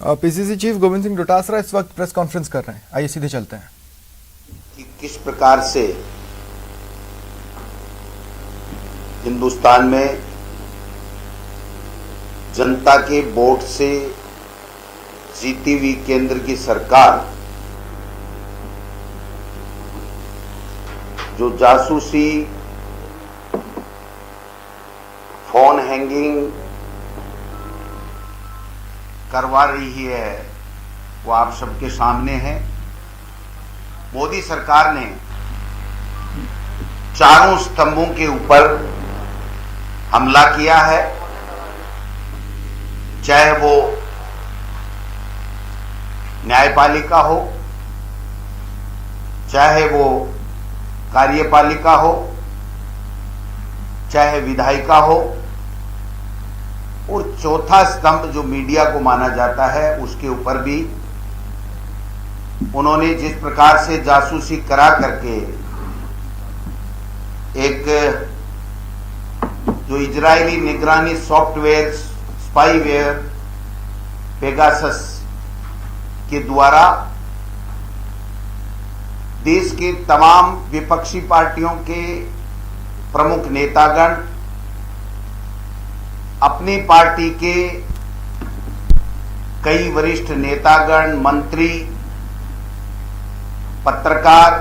PCC chief Govind Singh Dotasra इस वक्त press conference कर रहे हैं, आइए सीधे चलते हैं कि किस प्रकार से हिंदुस्तान में जनता के वोट से जीती हुई केंद्र की सरकार जो जासूसी, फोन हैंगिंग करवा रही है वो आप सबके सामने है। मोदी सरकार ने चारों स्तंभों के ऊपर हमला किया है, चाहे वो न्यायपालिका हो, चाहे वो कार्यपालिका हो, चाहे विधायिका हो, और चौथा स्तंभ जो मीडिया को माना जाता है उसके ऊपर भी उन्होंने जिस प्रकार से जासूसी करा करके एक जो इजरायली निगरानी सॉफ्टवेयर स्पाईवेयर पेगासस के द्वारा देश के तमाम विपक्षी पार्टियों के प्रमुख नेतागण, अपनी पार्टी के कई वरिष्ठ नेतागण, मंत्री, पत्रकार,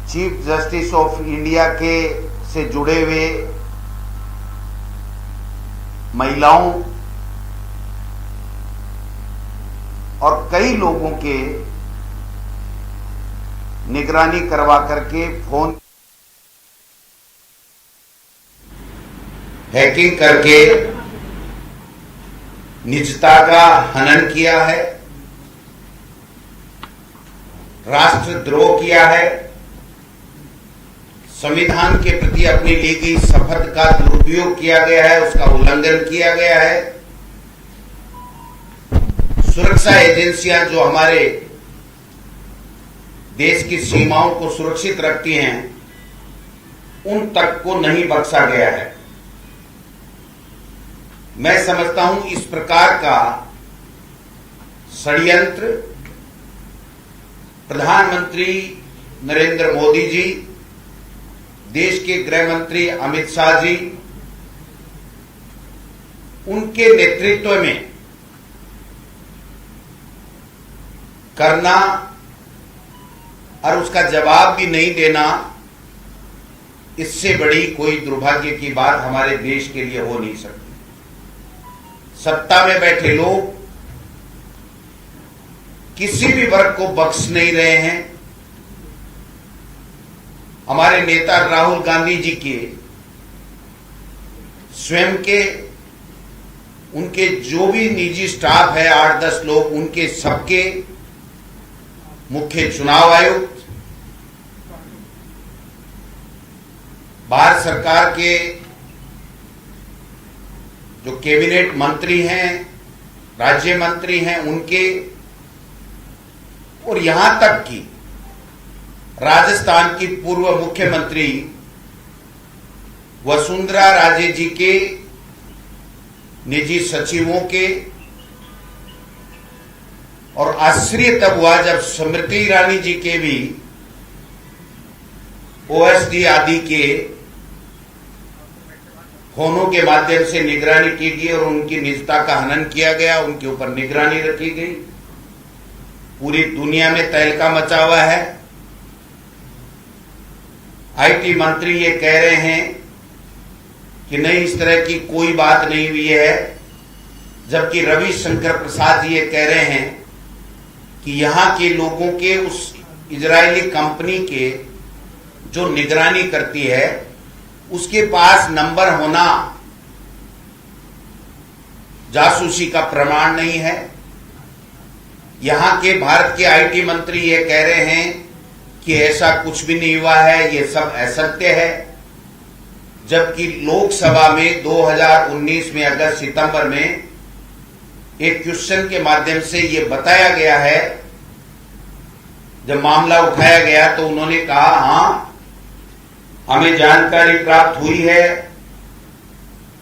चीफ जस्टिस ऑफ इंडिया के से जुड़े हुए महिलाओं और कई लोगों के निगरानी करवा करके फोन हैकिंग करके निजता का हनन किया है, राष्ट्रद्रोह किया है, संविधान के प्रति अपनी ली गई शपथ का दुरुपयोग किया गया है, उसका उल्लंघन किया गया है। सुरक्षा एजेंसियां जो हमारे देश की सीमाओं को सुरक्षित रखती हैं, उन तक को नहीं बख्शा गया है। मैं समझता हूं इस प्रकार का षड्यंत्र प्रधानमंत्री नरेंद्र मोदी जी, देश के गृह मंत्री अमित शाह जी, उनके नेतृत्व में करना और उसका जवाब भी नहीं देना, इससे बड़ी कोई दुर्भाग्य की बात हमारे देश के लिए हो नहीं सकती। सत्ता में बैठे लोग किसी भी वर्ग को बख्श नहीं रहे हैं। हमारे नेता राहुल गांधी जी के स्वयं के, उनके जो भी निजी स्टाफ है 8-10 लोग, उनके सबके मुख्य चुनाव आयुक्त, भारत सरकार के जो कैबिनेट मंत्री हैं, राज्य मंत्री हैं, उनके, और यहां तक कि राजस्थान की पूर्व मुख्यमंत्री वसुंधरा राजे जी के निजी सचिवों के, और आश्चर्य तब हुआ जब स्मृति ईरानी जी के भी ओएसडी आदि के फोनों के माध्यम से निगरानी की गई और उनकी निजता का हनन किया गया, उनके ऊपर निगरानी रखी गई। पूरी दुनिया में तहलका मचा हुआ है। आईटी मंत्री ये कह रहे हैं कि नहीं, इस तरह की कोई बात नहीं हुई है, जबकि रविशंकर प्रसाद जी ये कह रहे हैं कि यहां के लोगों के उस इजरायली कंपनी के जो निगरानी करती है उसके पास नंबर होना जासूसी का प्रमाण नहीं है। यहां के भारत के आईटी मंत्री ये कह रहे हैं कि ऐसा कुछ भी नहीं हुआ है, ये सब असत्य है, जबकि लोकसभा में 2019 में अगस्त सितंबर में एक क्वेश्चन के माध्यम से ये बताया गया है। जब मामला उठाया गया तो उन्होंने कहा, हां हमें जानकारी प्राप्त हुई है,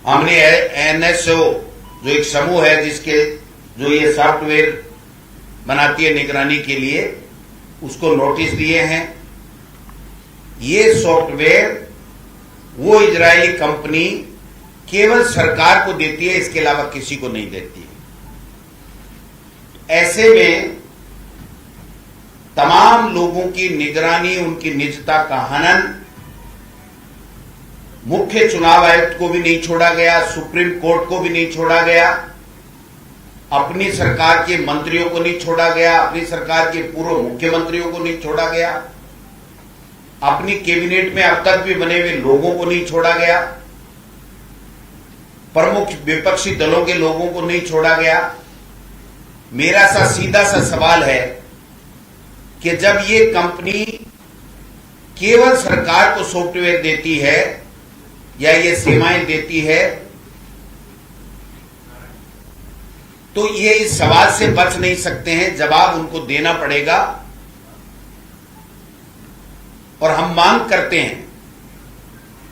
हमने एनएसओ जो एक समूह है जो ये सॉफ्टवेयर बनाती है निगरानी के लिए, उसको नोटिस दिए हैं। ये सॉफ्टवेयर वो इजरायली कंपनी केवल सरकार को देती है, इसके अलावा किसी को नहीं देती है। ऐसे में तमाम लोगों की निगरानी, उनकी निजता का हनन, मुख्य चुनाव आयुक्त को भी नहीं छोड़ा गया, सुप्रीम कोर्ट को भी नहीं छोड़ा गया, अपनी सरकार के मंत्रियों को नहीं छोड़ा गया, अपनी सरकार के पूर्व मुख्यमंत्रियों को नहीं छोड़ा गया, अपनी कैबिनेट में अब तक भी बने हुए लोगों को नहीं छोड़ा गया, प्रमुख विपक्षी दलों के लोगों को नहीं छोड़ा गया। मेरा सीधा सा सवाल है कि जब ये कंपनी केवल सरकार को सॉफ्टवेयर देती है या ये सेवाएं देती है, तो ये इस सवाल से बच नहीं सकते हैं, जवाब उनको देना पड़ेगा। और हम मांग करते हैं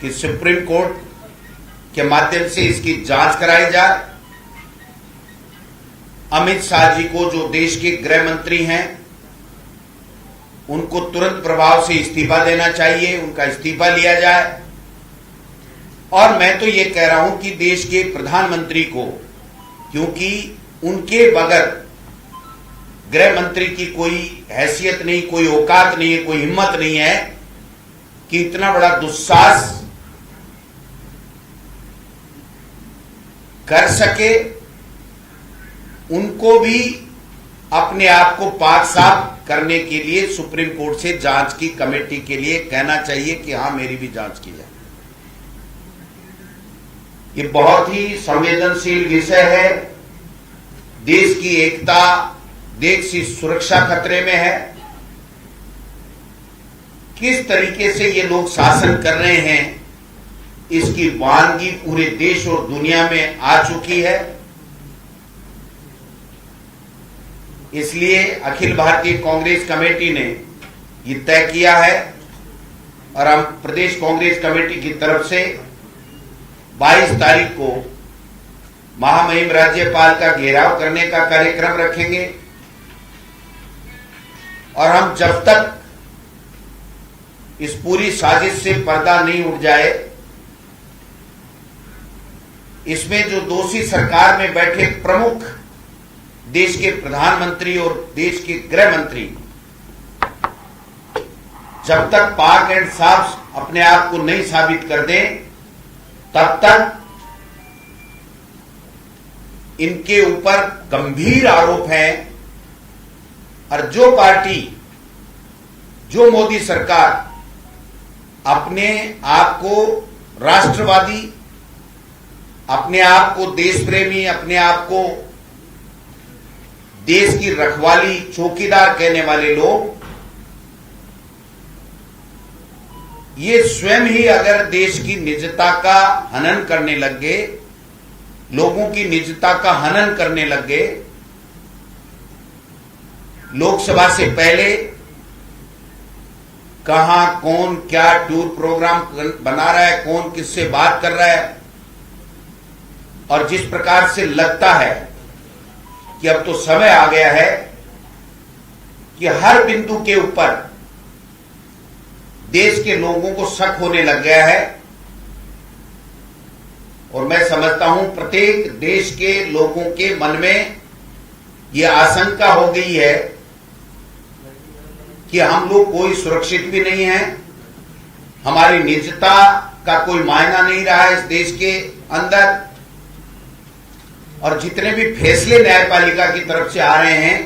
कि सुप्रीम कोर्ट के माध्यम से इसकी जांच कराई जाए। अमित शाह जी को, जो देश के गृह मंत्री हैं, उनको तुरंत प्रभाव से इस्तीफा देना चाहिए, उनका इस्तीफा लिया जाए। और मैं तो ये कह रहा हूं कि देश के प्रधानमंत्री को, क्योंकि उनके बगैर गृह मंत्री की कोई हैसियत नहीं, कोई औकात नहीं है, कोई हिम्मत नहीं है कि इतना बड़ा दुस्साहस कर सके। उनको भी अपने आप को पाक साफ करने के लिए सुप्रीम कोर्ट से जांच की कमेटी के लिए कहना चाहिए कि हां, मेरी भी जांच की जाए। ये बहुत ही संवेदनशील विषय है। देश की एकता, देश की सुरक्षा खतरे में है। किस तरीके से ये लोग शासन कर रहे हैं, इसकी वानगी पूरे देश और दुनिया में आ चुकी है। इसलिए अखिल भारतीय कांग्रेस कमेटी ने ये तय किया है और हम प्रदेश कांग्रेस कमेटी की तरफ से 22 तारीख को महामहिम राज्यपाल का घेराव करने का कार्यक्रम रखेंगे। और हम जब तक इस पूरी साजिश से पर्दा नहीं उठ जाए, इसमें जो दोषी सरकार में बैठे प्रमुख देश के प्रधानमंत्री और देश के गृह मंत्री, जब तक पाक एंड साफ अपने आप को नहीं साबित कर दें, तब तक इनके ऊपर गंभीर आरोप हैं। और जो पार्टी, जो मोदी सरकार अपने आप को राष्ट्रवादी, अपने आप को देश प्रेमी, अपने आप को देश की रखवाली चौकीदार कहने वाले लोग, ये स्वयं ही अगर देश की निजता का हनन करने लग गए, लोगों की निजता का हनन करने लग गए, लोकसभा से पहले कहां कौन क्या टूर प्रोग्राम बना रहा है, कौन किससे बात कर रहा है, और जिस प्रकार से लगता है कि अब तो समय आ गया है कि हर बिंदु के ऊपर देश के लोगों को शक होने लग गया है। और मैं समझता हूं प्रत्येक देश के लोगों के मन में यह आशंका हो गई है कि हम लोग कोई सुरक्षित भी नहीं है, हमारी निजता का कोई मायना नहीं रहा है इस देश के अंदर। और जितने भी फैसले न्यायपालिका की तरफ से आ रहे हैं,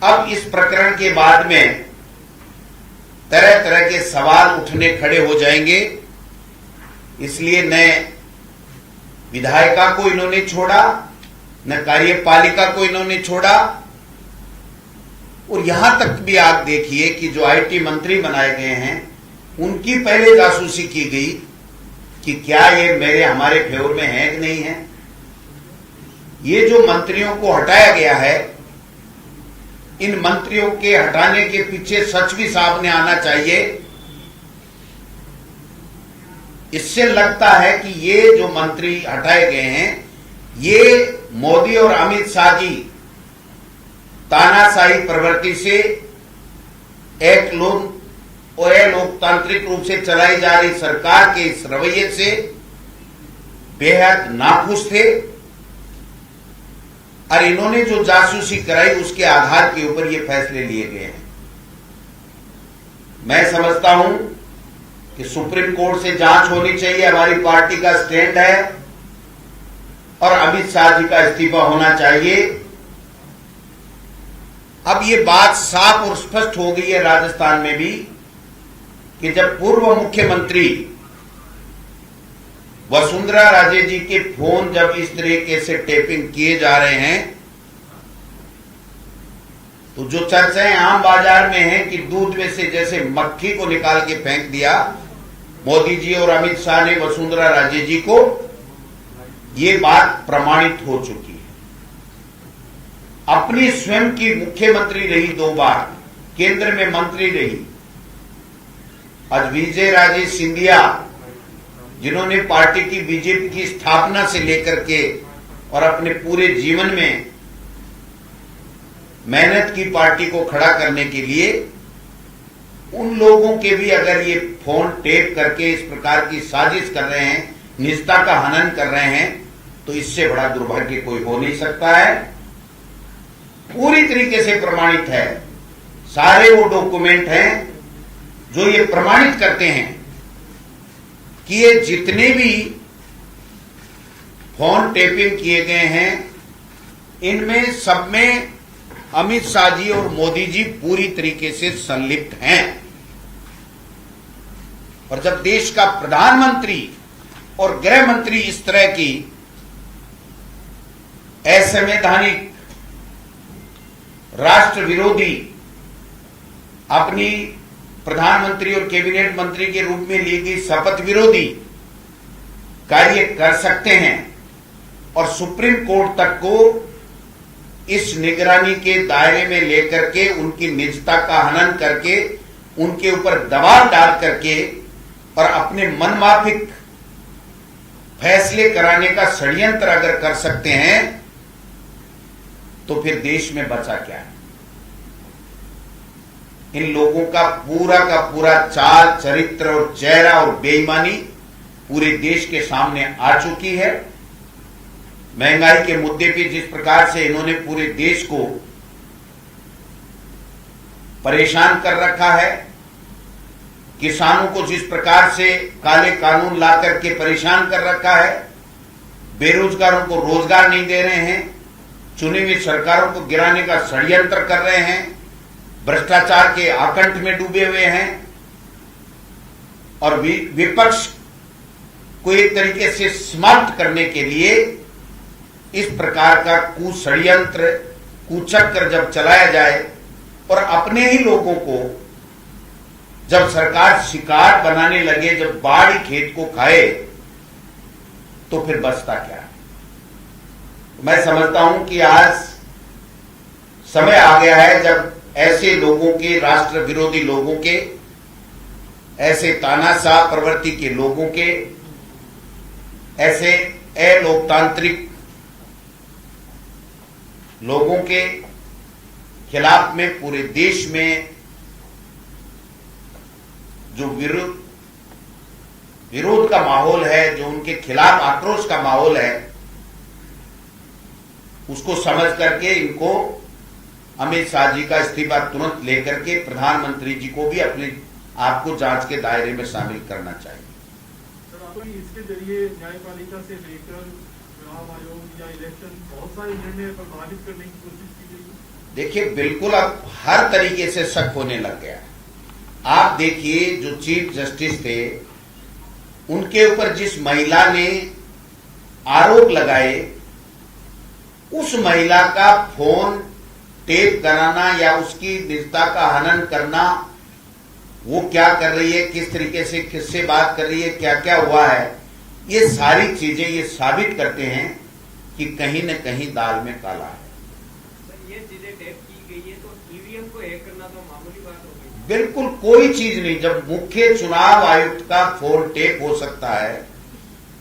अब इस प्रकरण के बाद में तरह तरह के सवाल उठने खड़े हो जाएंगे। इसलिए न विधायिका को इन्होंने छोड़ा, न कार्यपालिका को इन्होंने छोड़ा। और यहां तक भी आप देखिए कि जो आईटी मंत्री बनाए गए हैं, उनकी पहले जासूसी की गई कि क्या ये हमारे फेवर में है कि नहीं है। ये जो मंत्रियों को हटाया गया है, इन मंत्रियों के हटाने के पीछे सच भी सामने आना चाहिए। इससे लगता है कि ये जो मंत्री हटाए गए हैं, ये मोदी और अमित शाह की तानाशाही प्रवृत्ति से एक लोकतांत्रिक रूप से चलाई जा रही सरकार के इस रवैये से बेहद नाखुश थे और इन्होंने जो जासूसी कराई उसके आधार के ऊपर ये फैसले लिए गए हैं। मैं समझता हूं कि सुप्रीम कोर्ट से जांच होनी चाहिए, हमारी पार्टी का स्टैंड है, और अमित शाह जी का इस्तीफा होना चाहिए। अब ये बात साफ और स्पष्ट हो गई है राजस्थान में भी कि जब पूर्व मुख्यमंत्री वसुंधरा राजे जी के फोन जब इस तरीके से टेपिंग किए जा रहे हैं, तो जो चर्चाएं आम बाजार में हैं कि दूध में से जैसे मक्खी को निकाल के फेंक दिया मोदी जी और अमित शाह ने वसुंधरा राजे जी को, ये बात प्रमाणित हो चुकी है। अपनी स्वयं की मुख्यमंत्री रही, 2 बार केंद्र में मंत्री रही, आज विजय राजे सिंधिया जिन्होंने पार्टी की बीजेपी की स्थापना से लेकर के और अपने पूरे जीवन में मेहनत की पार्टी को खड़ा करने के लिए, उन लोगों के भी अगर ये फोन टेप करके इस प्रकार की साजिश कर रहे हैं, निजता का हनन कर रहे हैं, तो इससे बड़ा दुर्भाग्य कोई हो नहीं सकता है। पूरी तरीके से प्रमाणित है, सारे वो डॉक्यूमेंट हैं जो ये प्रमाणित करते हैं कि ये जितने भी फोन टेपिंग किए गए हैं, इनमें सब में अमित शाह जी और मोदी जी पूरी तरीके से संलिप्त हैं। और जब देश का प्रधानमंत्री और गृह मंत्री इस तरह की असंवैधानिक, राष्ट्र विरोधी, अपनी प्रधानमंत्री और कैबिनेट मंत्री के रूप में ली गई शपथ विरोधी कार्य कर सकते हैं और सुप्रीम कोर्ट तक को इस निगरानी के दायरे में लेकर के उनकी निजता का हनन करके, उनके ऊपर दबाव डाल करके और अपने मनमाफिक फैसले कराने का षड्यंत्र अगर कर सकते हैं, तो फिर देश में बचा क्या है? इन लोगों का पूरा चाल, चरित्र और चेहरा और बेईमानी पूरे देश के सामने आ चुकी है। महंगाई के मुद्दे पे जिस प्रकार से इन्होंने पूरे देश को परेशान कर रखा है, किसानों को जिस प्रकार से काले कानून ला करके परेशान कर रखा है, बेरोजगारों को रोजगार नहीं दे रहे हैं, चुनी हुई सरकारों को गिराने का षड्यंत्र कर रहे हैं, भ्रष्टाचार के आकंठ में डूबे हुए हैं और विपक्ष को एक तरीके से समाप्त करने के लिए इस प्रकार का कुषड्यंत्र, कुचक्र जब चलाया जाए और अपने ही लोगों को जब सरकार शिकार बनाने लगे, जब बाढ़ खेत को खाए, तो फिर बचता क्या? मैं समझता हूं कि आज समय आ गया है जब ऐसे लोगों के, राष्ट्र विरोधी लोगों के, ऐसे तानाशाह प्रवृत्ति के लोगों के, ऐसे अलोकतांत्रिक लोगों के खिलाफ में पूरे देश में जो विरोध का माहौल है, जो उनके खिलाफ आक्रोश का माहौल है, उसको समझ करके इनको अमित शाह जी का इस्तीफा तुरंत लेकर के प्रधानमंत्री जी को भी अपने आप को जांच के दायरे में शामिल करना चाहिए। सर, इसके जरिए न्यायपालिका से लेकर चुनाव आयोग या इलेक्शन बहुत सारे निर्णय प्रभावित करने की कोशिश की गई। देखिए, बिल्कुल अब हर तरीके से शक होने लग गया। आप देखिए, जो चीफ जस्टिस थे, उनके ऊपर जिस महिला ने आरोप लगाए, उस महिला का फोन टेप कराना या उसकी निजता का हनन करना, वो क्या कर रही है, किस तरीके से किससे बात कर रही है, क्या क्या हुआ है, ये सारी चीजें ये साबित करते हैं कि कहीं न कहीं दाल में काला है। ये चीजें टेप की गई है तो ईवीएम को हैक करना तो मामूली बात हो गई। बिल्कुल कोई चीज नहीं। जब मुख्य चुनाव आयुक्त का फोन टेप हो सकता है,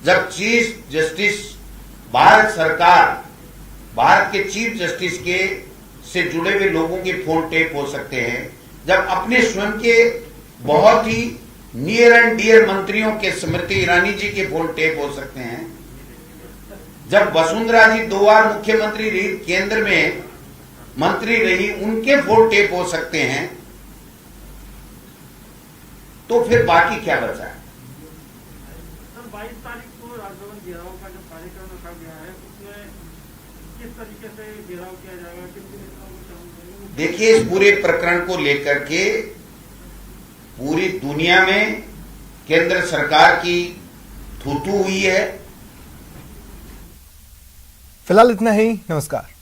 जब चीफ जस्टिस भारत सरकार, भारत के चीफ जस्टिस के से जुड़े हुए लोगों के फोन टेप हो सकते हैं, जब अपने स्वयं के बहुत ही नियर एंड डियर मंत्रियों के स्मृति ईरानी जी के फोन टेप हो सकते हैं, जब वसुंधरा जी 2 बार मुख्यमंत्री रही, केंद्र में मंत्री रही, उनके फोन टेप हो सकते हैं, तो फिर बाकी क्या बचा है? सर 22 तारीख को राजभवन घेराव का जो कार्यक्रम रखा गया है उसमें किस तरीके से घेराव किया जाएगा, किन किन नेताओं को शामिल करेंगे? देखिए, इस पूरे प्रकरण को लेकर के पूरी दुनिया में केंद्र सरकार की थू-थू हुई है। फिलहाल इतना ही, नमस्कार।